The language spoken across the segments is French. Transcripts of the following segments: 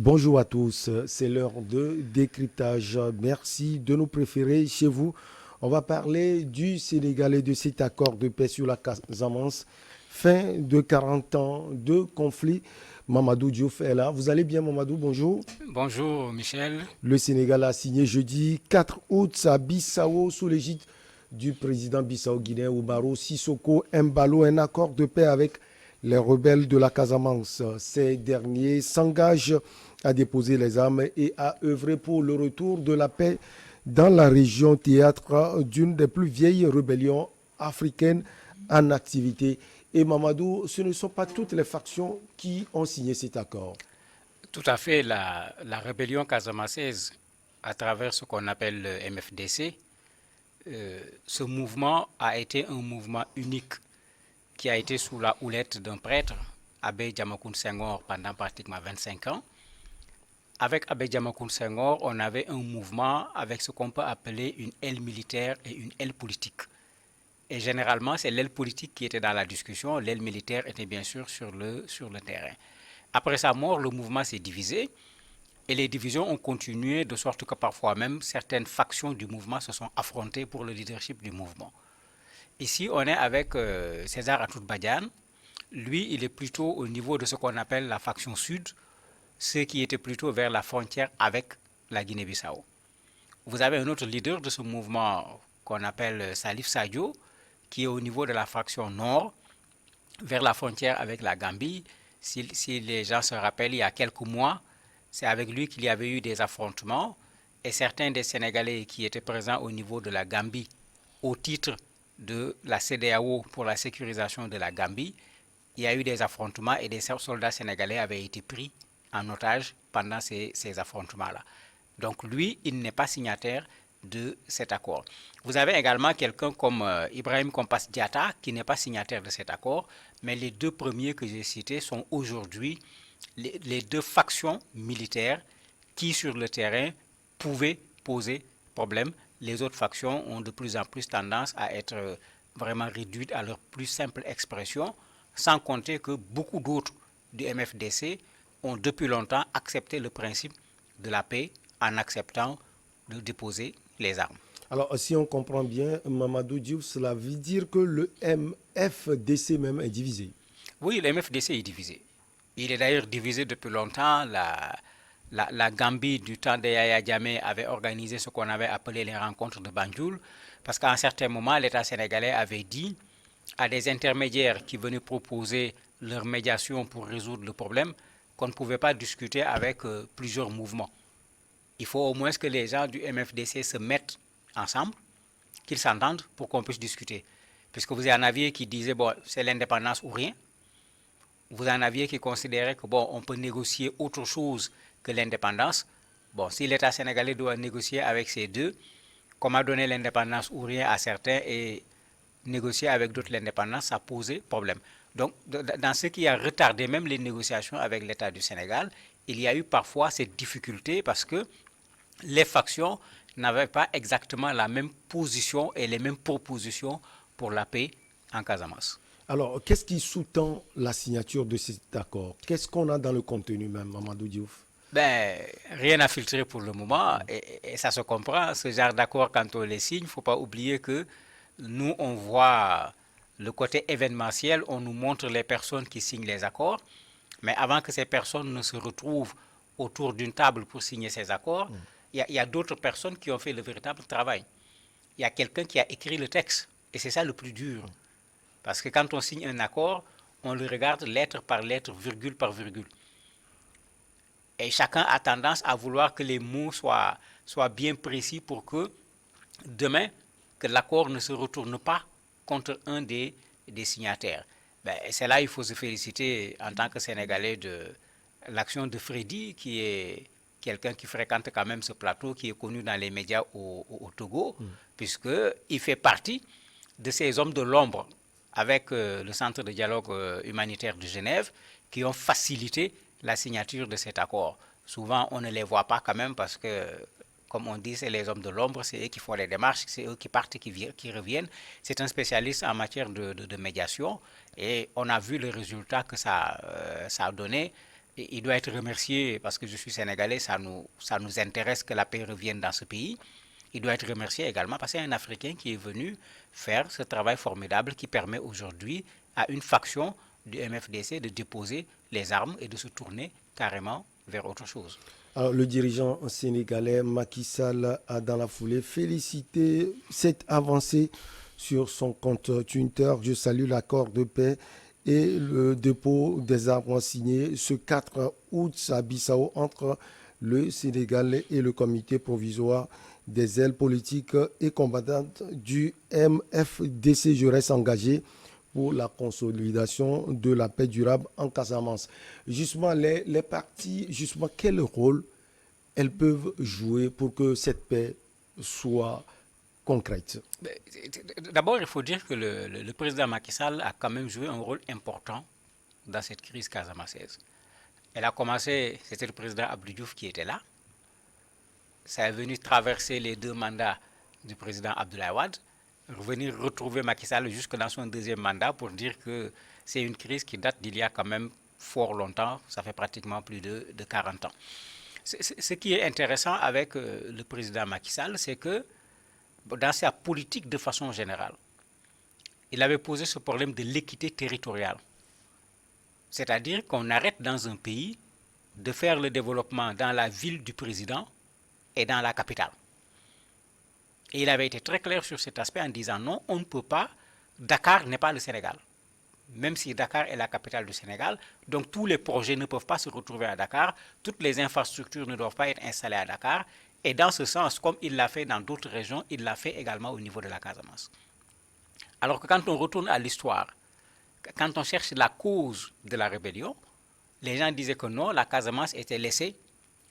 Bonjour à tous, c'est l'heure de décryptage. Merci de nous préférer chez vous. On va parler du Sénégal et de cet accord de paix sur la Casamance. Fin de 40 ans de conflit. Mamadou Diouf est là. Vous allez bien, Mamadou? Bonjour. Bonjour Michel. Le Sénégal a signé jeudi 4 août à Bissau sous l'égide du président bissau-guinéen Oumaro Sissoko Embalo un accord de paix avec les rebelles de la Casamance. Ces derniers s'engagent à déposer les armes et à œuvrer pour le retour de la paix dans la région théâtre d'une des plus vieilles rébellions africaines en activité. Et Mamadou, ce ne sont pas toutes les factions qui ont signé cet accord. Tout à fait, la rébellion casamançaise, à travers ce qu'on appelle le MFDC, ce mouvement a été un mouvement unique qui a été sous la houlette d'un prêtre, Abbé Diamacoune Senghor, pendant pratiquement 25 ans. Avec Abbé Diamacoune Senghor, on avait un mouvement avec ce qu'on peut appeler une aile militaire et une aile politique. Et généralement, c'est l'aile politique qui était dans la discussion, l'aile militaire était bien sûr sur le terrain. Après sa mort, le mouvement s'est divisé et les divisions ont continué de sorte que parfois même certaines factions du mouvement se sont affrontées pour le leadership du mouvement. Ici, on est avec César Atoute Badiane. Lui, il est plutôt au niveau de ce qu'on appelle la faction sud, ce qui était plutôt vers la frontière avec la Guinée-Bissau. Vous avez un autre leader de ce mouvement qu'on appelle Salif Sadio, qui est au niveau de la faction nord, vers la frontière avec la Gambie. Si les gens se rappellent, il y a quelques mois, c'est avec lui qu'il y avait eu des affrontements et certains des Sénégalais qui étaient présents au niveau de la Gambie au titre de la CEDEAO pour la sécurisation de la Gambie, il y a eu des affrontements et des soldats sénégalais avaient été pris en otage pendant ces affrontements-là. Donc lui, il n'est pas signataire de cet accord. Vous avez également quelqu'un comme Ibrahim Kompas Diatta qui n'est pas signataire de cet accord, mais les deux premiers que j'ai cités sont aujourd'hui les deux factions militaires qui sur le terrain pouvaient poser problème. Les autres factions ont de plus en plus tendance à être vraiment réduites à leur plus simple expression, sans compter que beaucoup d'autres du MFDC ont depuis longtemps accepté le principe de la paix en acceptant de déposer les armes. Alors, si on comprend bien, Mamadou Diouf, cela veut dire que le MFDC même est divisé. Oui, le MFDC est divisé. Il est d'ailleurs divisé depuis longtemps. La Gambie du temps de Yaya Jammeh avait organisé ce qu'on avait appelé les rencontres de Banjul, parce qu'à un certain moment, l'État sénégalais avait dit à des intermédiaires qui venaient proposer leur médiation pour résoudre le problème qu'on ne pouvait pas discuter avec plusieurs mouvements. Il faut au moins que les gens du MFDC se mettent ensemble, qu'ils s'entendent pour qu'on puisse discuter. Puisque vous en aviez qui disaient, bon, c'est l'indépendance ou rien. Vous en aviez qui considéraient que, bon, on peut négocier autre chose que l'indépendance. Bon, si l'État sénégalais doit négocier avec ces deux, comment donner l'indépendance ou rien à certains et négocier avec d'autres l'indépendance, ça posait problème. Donc, dans ce qui a retardé même les négociations avec l'État du Sénégal, il y a eu parfois cette difficulté parce que les factions n'avaient pas exactement la même position et les mêmes propositions pour la paix en Casamance. Alors, qu'est-ce qui sous-tend la signature de cet accord? Qu'est-ce qu'on a dans le contenu même, Mamadou Diouf? Ben, rien à filtrer pour le moment et ça se comprend. Ce genre d'accord, quand on les signe, il ne faut pas oublier que nous, on voit le côté événementiel, on nous montre les personnes qui signent les accords, mais avant que ces personnes ne se retrouvent autour d'une table pour signer ces accords, il y a d'autres personnes qui ont fait le véritable travail. Il y a quelqu'un qui a écrit le texte et c'est ça le plus dur. Parce que quand on signe un accord, on le regarde lettre par lettre, virgule par virgule. Et chacun a tendance à vouloir que les mots soient bien précis pour que demain, que l'accord ne se retourne pas contre un des signataires. Ben, c'est là qu'il faut se féliciter en tant que Sénégalais de l'action de Freddy, qui est quelqu'un qui fréquente quand même ce plateau, qui est connu dans les médias au Togo, puisqu'il fait partie de ces hommes de l'ombre avec le Centre de dialogue humanitaire de Genève, qui ont facilité la signature de cet accord. Souvent, on ne les voit pas quand même parce que, comme on dit, c'est les hommes de l'ombre, c'est eux qui font les démarches, c'est eux qui partent et qui reviennent. C'est un spécialiste en matière de médiation et on a vu le résultat que ça a donné. Et il doit être remercié parce que je suis sénégalais, ça nous intéresse que la paix revienne dans ce pays. Il doit être remercié également parce que c'est un Africain qui est venu faire ce travail formidable qui permet aujourd'hui à une faction du MFDC de déposer les armes et de se tourner carrément vers autre chose. Alors, le dirigeant sénégalais Macky Sall a dans la foulée félicité cette avancée sur son compte Twitter. Je salue l'accord de paix et le dépôt des arbres signés ce 4 août à Bissau entre le Sénégal et le comité provisoire des ailes politiques et combattantes du MFDC. Je reste engagé pour la consolidation de la paix durable en Casamance. Justement, les partis, justement, quel rôle elles peuvent jouer pour que cette paix soit concrète? D'abord, il faut dire que le président Macky Sall a quand même joué un rôle important dans cette crise casamançaise. Elle a commencé, c'était le président Abdou Diouf qui était là. Ça est venu traverser les deux mandats du président Abdoulaye Wade, revenir retrouver Macky Sall jusque dans son deuxième mandat pour dire que c'est une crise qui date d'il y a quand même fort longtemps, ça fait pratiquement plus de 40 ans. Ce qui est intéressant avec le président Macky Sall, c'est que dans sa politique de façon générale, il avait posé ce problème de l'équité territoriale. C'est-à-dire qu'on arrête dans un pays de faire le développement dans la ville du président et dans la capitale. Et il avait été très clair sur cet aspect en disant non, on ne peut pas, Dakar n'est pas le Sénégal. Même si Dakar est la capitale du Sénégal, donc tous les projets ne peuvent pas se retrouver à Dakar, toutes les infrastructures ne doivent pas être installées à Dakar, et dans ce sens, comme il l'a fait dans d'autres régions, il l'a fait également au niveau de la Casamance. Alors que quand on retourne à l'histoire, quand on cherche la cause de la rébellion, les gens disaient que non, la Casamance était laissée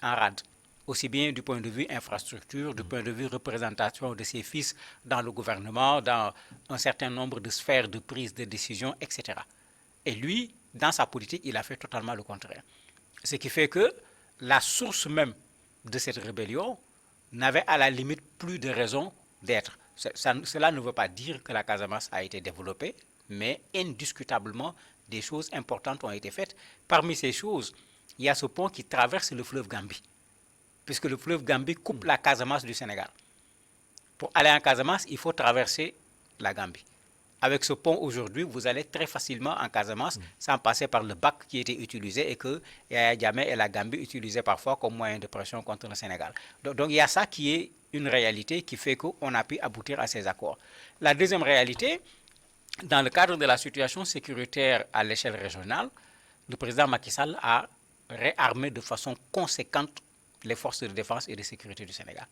en rade, aussi bien du point de vue infrastructure, du point de vue représentation de ses fils dans le gouvernement, dans un certain nombre de sphères de prise de décision, etc. Et lui, dans sa politique, il a fait totalement le contraire. Ce qui fait que la source même de cette rébellion n'avait à la limite plus de raison d'être. Cela ne veut pas dire que la Casamance a été développée, mais indiscutablement, des choses importantes ont été faites. Parmi ces choses, il y a ce pont qui traverse le fleuve Gambie, puisque le fleuve Gambie coupe la Casamance du Sénégal. Pour aller en Casamance, il faut traverser la Gambie. Avec ce pont aujourd'hui, vous allez très facilement en Casamance sans passer par le bac qui était utilisé et que Yaya Jammeh et la Gambie utilisaient parfois comme moyen de pression contre le Sénégal. Donc il y a ça qui est une réalité qui fait qu'on a pu aboutir à ces accords. La deuxième réalité, dans le cadre de la situation sécuritaire à l'échelle régionale, le président Macky Sall a réarmé de façon conséquente les forces de défense et de sécurité du Sénégal.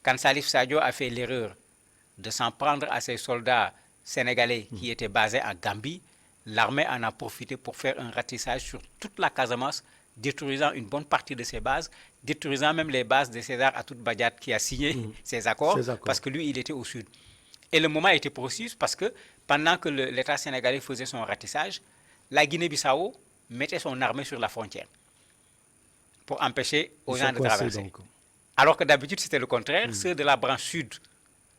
Quand Salif Sadio a fait l'erreur de s'en prendre à ses soldats sénégalais qui étaient basés à Gambie, l'armée en a profité pour faire un ratissage sur toute la Casamance, détruisant une bonne partie de ses bases, détruisant même les bases de César Atoute Badiat qui a signé ces accords, parce que lui, il était au sud. Et le moment était précis parce que pendant que l'État sénégalais faisait son ratissage, la Guinée-Bissau mettait son armée sur la frontière pour empêcher aux gens de traverser. Donc. Alors que d'habitude, c'était le contraire. Ceux de la branche sud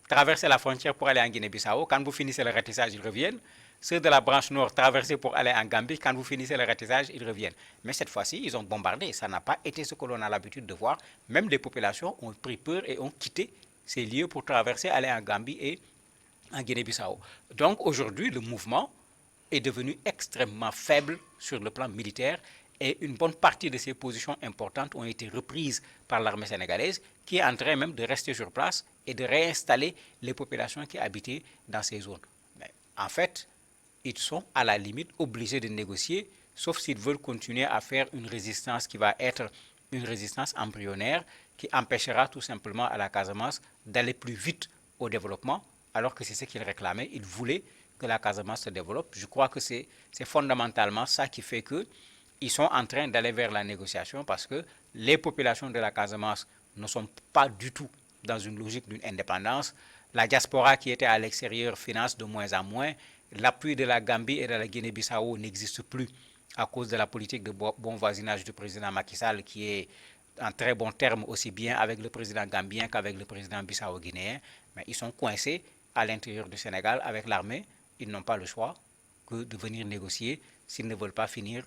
traversaient la frontière pour aller en Guinée-Bissau. Quand vous finissez le ratissage, ils reviennent. Ceux de la branche nord traversaient pour aller en Gambie. Quand vous finissez le ratissage, ils reviennent. Mais cette fois-ci, ils ont bombardé. Ça n'a pas été ce que l'on a l'habitude de voir. Même les populations ont pris peur et ont quitté ces lieux pour traverser, aller en Gambie et en Guinée-Bissau. Donc aujourd'hui, le mouvement est devenu extrêmement faible sur le plan militaire et une bonne partie de ces positions importantes ont été reprises par l'armée sénégalaise qui est en train même de rester sur place et de réinstaller les populations qui habitaient dans ces zones. Mais en fait, ils sont à la limite obligés de négocier, sauf s'ils veulent continuer à faire une résistance qui va être une résistance embryonnaire qui empêchera tout simplement à la Casamance d'aller plus vite au développement, alors que c'est ce qu'ils réclamaient. Ils voulaient que la Casamance se développe. Je crois que c'est fondamentalement ça qui fait qu'ils sont en train d'aller vers la négociation parce que les populations de la Casamance ne sont pas du tout dans une logique d'une indépendance. La diaspora qui était à l'extérieur finance de moins en moins. L'appui de la Gambie et de la Guinée-Bissau n'existe plus à cause de la politique de bon voisinage du président Macky Sall qui est en très bon terme aussi bien avec le président gambien qu'avec le président bissau-guinéen. Mais ils sont coincés à l'intérieur du Sénégal avec l'armée. Ils n'ont pas le choix que de venir négocier s'ils ne veulent pas finir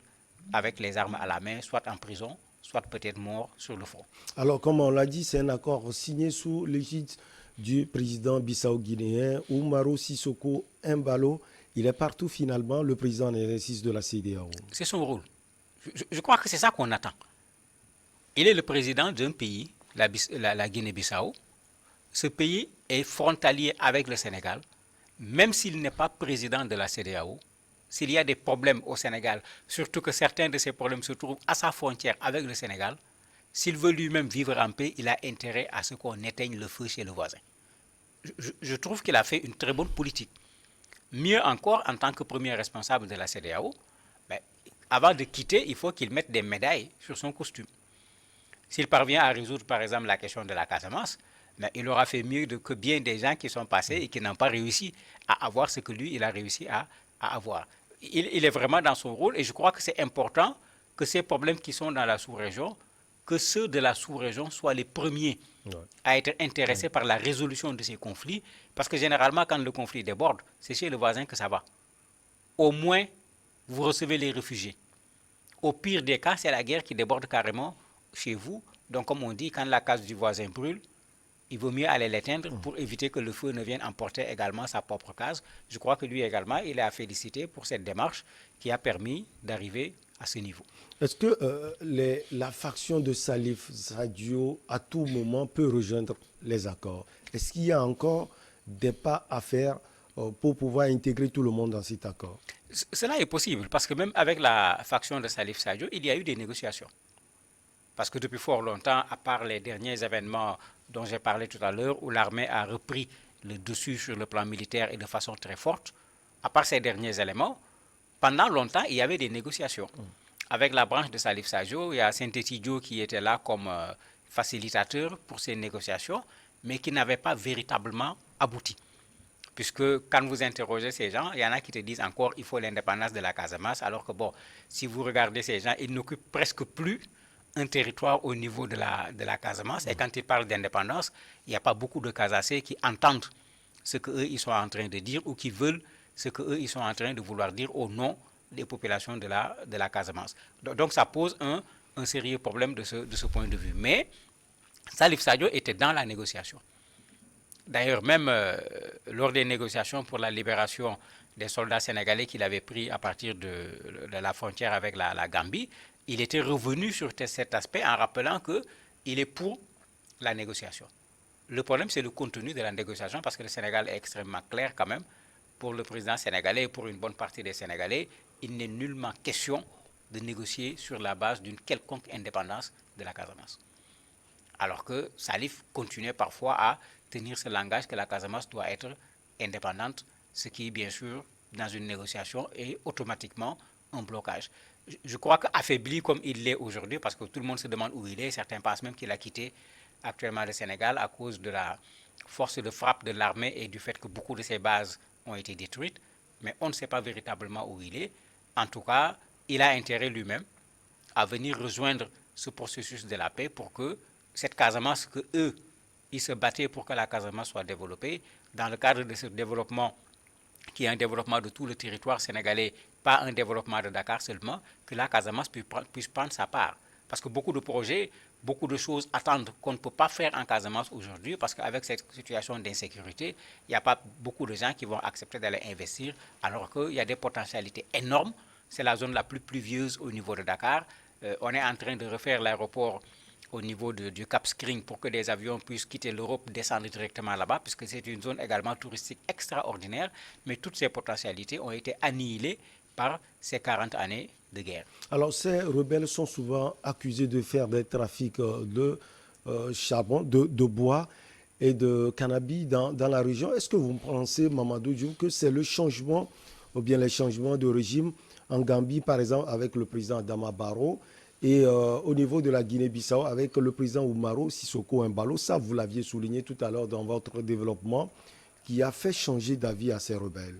avec les armes à la main, soit en prison, soit peut-être mort sur le front. Alors, comme on l'a dit, c'est un accord signé sous l'égide du président bissau-guinéen Umaro Sissoko Embalo. Il est partout finalement, le président en exercice de la CEDEAO. C'est son rôle. Je crois que c'est ça qu'on attend. Il est le président d'un pays, la Guinée-Bissau. Ce pays est frontalier avec le Sénégal. Même s'il n'est pas président de la CEDEAO, s'il y a des problèmes au Sénégal, surtout que certains de ces problèmes se trouvent à sa frontière avec le Sénégal, s'il veut lui-même vivre en paix, il a intérêt à ce qu'on éteigne le feu chez le voisin. Je trouve qu'il a fait une très bonne politique. Mieux encore, en tant que premier responsable de la CEDEAO, ben, avant de quitter, il faut qu'il mette des médailles sur son costume. S'il parvient à résoudre, par exemple, la question de la Casamance, ben, il aura fait mieux que bien des gens qui sont passés et qui n'ont pas réussi à avoir ce que lui, il a réussi à avoir. Il est vraiment dans son rôle et je crois que c'est important que ces problèmes qui sont dans la sous-région, que ceux de la sous-région soient les premiers à être intéressés par la résolution de ces conflits, parce que généralement, quand le conflit déborde, c'est chez le voisin que ça va. Au moins, vous recevez les réfugiés. Au pire des cas, c'est la guerre qui déborde carrément chez vous. Donc, comme on dit, quand la case du voisin brûle, il vaut mieux aller l'éteindre pour éviter que le feu ne vienne emporter également sa propre case. Je crois que lui également, il est à féliciter pour cette démarche qui a permis d'arriver à ce niveau. Est-ce que la faction de Salif Sadio, à tout moment, peut rejoindre les accords? Est-ce qu'il y a encore des pas à faire pour pouvoir intégrer tout le monde dans cet accord? Cela est possible, parce que même avec la faction de Salif Sadio, il y a eu des négociations. Parce que depuis fort longtemps, à part les derniers événements dont j'ai parlé tout à l'heure, où l'armée a repris le dessus sur le plan militaire et de façon très forte, à part ces derniers éléments, pendant longtemps, il y avait des négociations. Avec la branche de Salif Sadio, il y a Saint-Étidio qui était là comme facilitateur pour ces négociations, mais qui n'avait pas véritablement abouti. Puisque quand vous interrogez ces gens, il y en a qui te disent encore qu'il faut l'indépendance de la Casamance, alors que bon, si vous regardez ces gens, ils n'occupent presque plus un territoire au niveau de la Casamance. Et quand ils parlent d'indépendance, il n'y a pas beaucoup de Casacés qui entendent ce qu'eux, ils sont en train de dire ou qui veulent ce qu'eux, ils sont en train de vouloir dire au nom des populations de la Casamance. Donc ça pose un sérieux problème de ce point de vue. Mais Salif Sadio était dans la négociation. D'ailleurs, même lors des négociations pour la libération des soldats sénégalais qu'il avait pris à partir de la frontière avec la Gambie, il était revenu sur cet aspect en rappelant qu'il est pour la négociation. Le problème, c'est le contenu de la négociation, parce que le Sénégal est extrêmement clair quand même. Pour le président sénégalais et pour une bonne partie des Sénégalais, il n'est nullement question de négocier sur la base d'une quelconque indépendance de la Casamance. Alors que Salif continuait parfois à tenir ce langage que la Casamance doit être indépendante, ce qui, bien sûr, dans une négociation, est automatiquement un blocage. Je crois qu'affaibli comme il l'est aujourd'hui, parce que tout le monde se demande où il est, certains pensent même qu'il a quitté actuellement le Sénégal à cause de la force de frappe de l'armée et du fait que beaucoup de ses bases ont été détruites, mais on ne sait pas véritablement où il est. En tout cas, il a intérêt lui-même à venir rejoindre ce processus de la paix pour que cette Casamance que eux, ils se battaient pour que la Casamance soit développée, dans le cadre de ce développement qui est un développement de tout le territoire sénégalais, pas un développement de Dakar seulement, que la Casamance puisse prendre sa part. Parce que beaucoup de projets, beaucoup de choses attendent qu'on ne peut pas faire en Casamance aujourd'hui, parce qu'avec cette situation d'insécurité, il n'y a pas beaucoup de gens qui vont accepter d'aller investir, alors qu'il y a des potentialités énormes. C'est la zone la plus pluvieuse au niveau de Dakar. On est en train de refaire l'aéroport au niveau du Cap Skirring pour que des avions puissent quitter l'Europe, descendre directement là-bas, puisque c'est une zone également touristique extraordinaire, mais toutes ces potentialités ont été annihilées par ces 40 années de guerre. Alors, ces rebelles sont souvent accusés de faire des trafics de charbon, de bois et de cannabis dans la région. Est-ce que vous pensez, Mamadou Diouf, que c'est le changement, ou bien les changements de régime en Gambie, par exemple, avec le président Adama Barrow, et au niveau de la Guinée-Bissau, avec le président Umaro Sissoko Embalo, ça vous l'aviez souligné tout à l'heure dans votre développement, qui a fait changer d'avis à ces rebelles?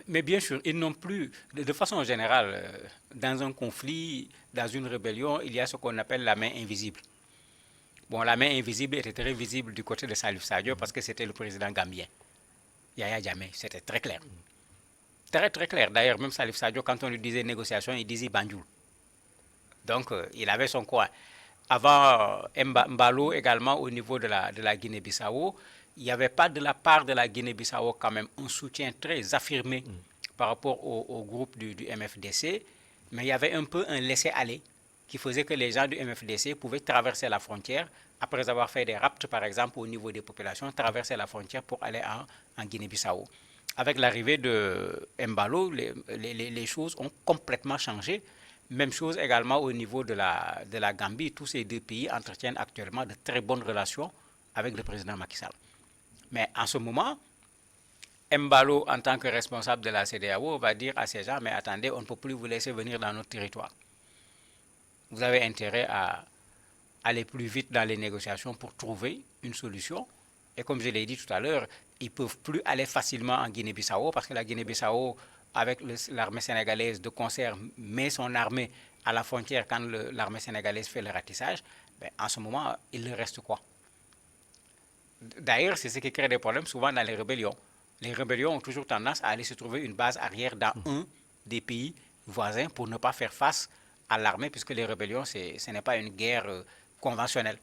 Mais bien sûr, ils n'ont plus, de façon générale, dans un conflit, dans une rébellion, il y a ce qu'on appelle la main invisible. Bon, la main invisible était très visible du côté de Salif Sadio parce que c'était le président gambien, Yaya Jammeh, c'était très clair. Très très clair. D'ailleurs, même Salif Sadio, quand on lui disait négociation, il disait Banjul. Donc, il avait son coin. Avant Mbalo également au niveau de la Guinée-Bissau, il n'y avait pas de la part de la Guinée-Bissau quand même un soutien très affirmé par rapport au groupe du MFDC, mais il y avait un peu un laisser-aller qui faisait que les gens du MFDC pouvaient traverser la frontière, après avoir fait des rapts par exemple au niveau des populations, traverser la frontière pour aller en Guinée-Bissau. Avec l'arrivée de Mbalo, les choses ont complètement changé. Même chose également au niveau de la Gambie. Tous ces deux pays entretiennent actuellement de très bonnes relations avec le président Macky Sall. Mais en ce moment, Mbalo, en tant que responsable de la CEDEAO, va dire à ces gens, mais attendez, on ne peut plus vous laisser venir dans notre territoire. Vous avez intérêt à aller plus vite dans les négociations pour trouver une solution. Et comme je l'ai dit tout à l'heure, ils ne peuvent plus aller facilement en Guinée-Bissau parce que la Guinée-Bissau, avec l'armée sénégalaise de concert, met son armée à la frontière quand l'armée sénégalaise fait le ratissage. Ben, en ce moment, il leur reste quoi? D'ailleurs, c'est ce qui crée des problèmes souvent dans les rébellions. Les rébellions ont toujours tendance à aller se trouver une base arrière dans un des pays voisins pour ne pas faire face à l'armée, puisque les rébellions, ce n'est pas une guerre conventionnelle.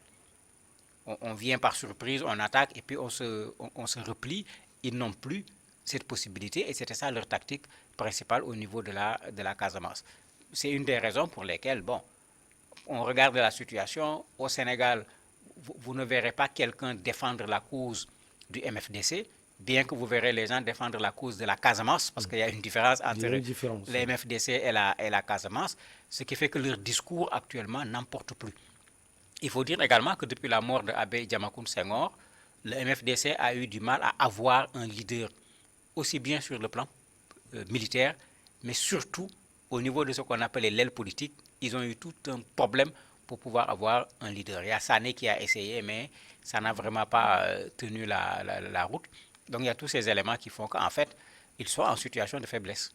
On vient par surprise, on attaque et puis on se replie. Ils n'ont plus cette possibilité et c'était ça leur tactique principale au niveau de la Casamance. C'est une des raisons pour lesquelles, bon, on regarde la situation au Sénégal, vous ne verrez pas quelqu'un défendre la cause du MFDC, bien que vous verrez les gens défendre la cause de la Casamance, parce qu'il y a une différence entre le MFDC et la Casamance, ce qui fait que leur discours actuellement n'emporte plus. Il faut dire également que depuis la mort de Abbé Diamacoune Senghor, le MFDC a eu du mal à avoir un leader, aussi bien sur le plan militaire, mais surtout au niveau de ce qu'on appelle l'aile politique. Ils ont eu tout un problème pour pouvoir avoir un leader. Il y a Sané qui a essayé, mais ça n'a vraiment pas tenu la route. Donc il y a tous ces éléments qui font qu'en fait, ils sont en situation de faiblesse.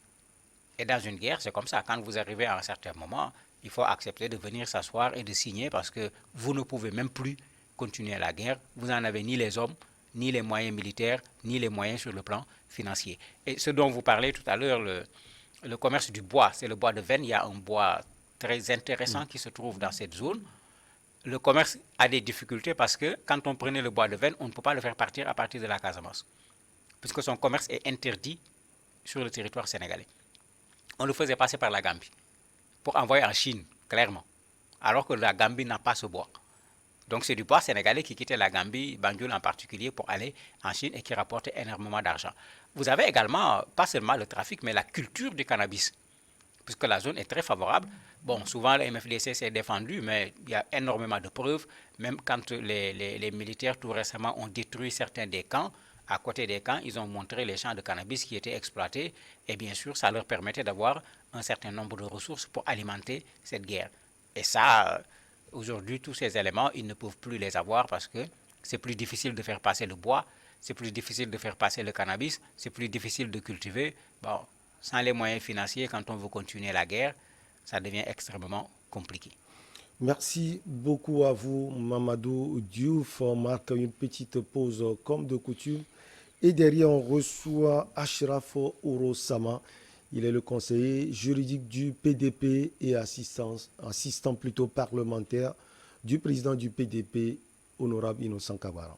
Et dans une guerre, c'est comme ça. Quand vous arrivez à un certain moment, il faut accepter de venir s'asseoir et de signer parce que vous ne pouvez même plus continuer la guerre. Vous n'en avez ni les hommes, ni les moyens militaires, ni les moyens sur le plan financier. Et ce dont vous parlez tout à l'heure, le commerce du bois, c'est le bois de Venne. Il y a un bois très intéressant qui se trouve dans cette zone. Le commerce a des difficultés parce que quand on prenait le bois de Venne, on ne peut pas le faire partir à partir de la Casamance, puisque son commerce est interdit sur le territoire sénégalais. On le faisait passer par la Gambie pour envoyer en Chine, clairement, alors que la Gambie n'a pas ce bois. Donc c'est du bois sénégalais qui quittait la Gambie, Banjul en particulier, pour aller en Chine et qui rapportait énormément d'argent. Vous avez également, pas seulement le trafic, mais la culture du cannabis, puisque la zone est très favorable. Bon, souvent le MFDC s'est défendu, mais il y a énormément de preuves, même quand les militaires tout récemment ont détruit certains des camps. À côté des camps, ils ont montré les champs de cannabis qui étaient exploités et bien sûr, ça leur permettait d'avoir un certain nombre de ressources pour alimenter cette guerre. Et ça, aujourd'hui, tous ces éléments, ils ne peuvent plus les avoir parce que c'est plus difficile de faire passer le bois, c'est plus difficile de faire passer le cannabis, c'est plus difficile de cultiver. Bon, sans les moyens financiers, quand on veut continuer la guerre, ça devient extrêmement compliqué. Merci beaucoup à vous, Mamadou Diouf. On marque une petite pause comme de coutume. Et derrière, on reçoit Ashraf Orosama. Il est le conseiller juridique du PDP et assistant plutôt parlementaire du président du PDP, honorable Innocent Kabara.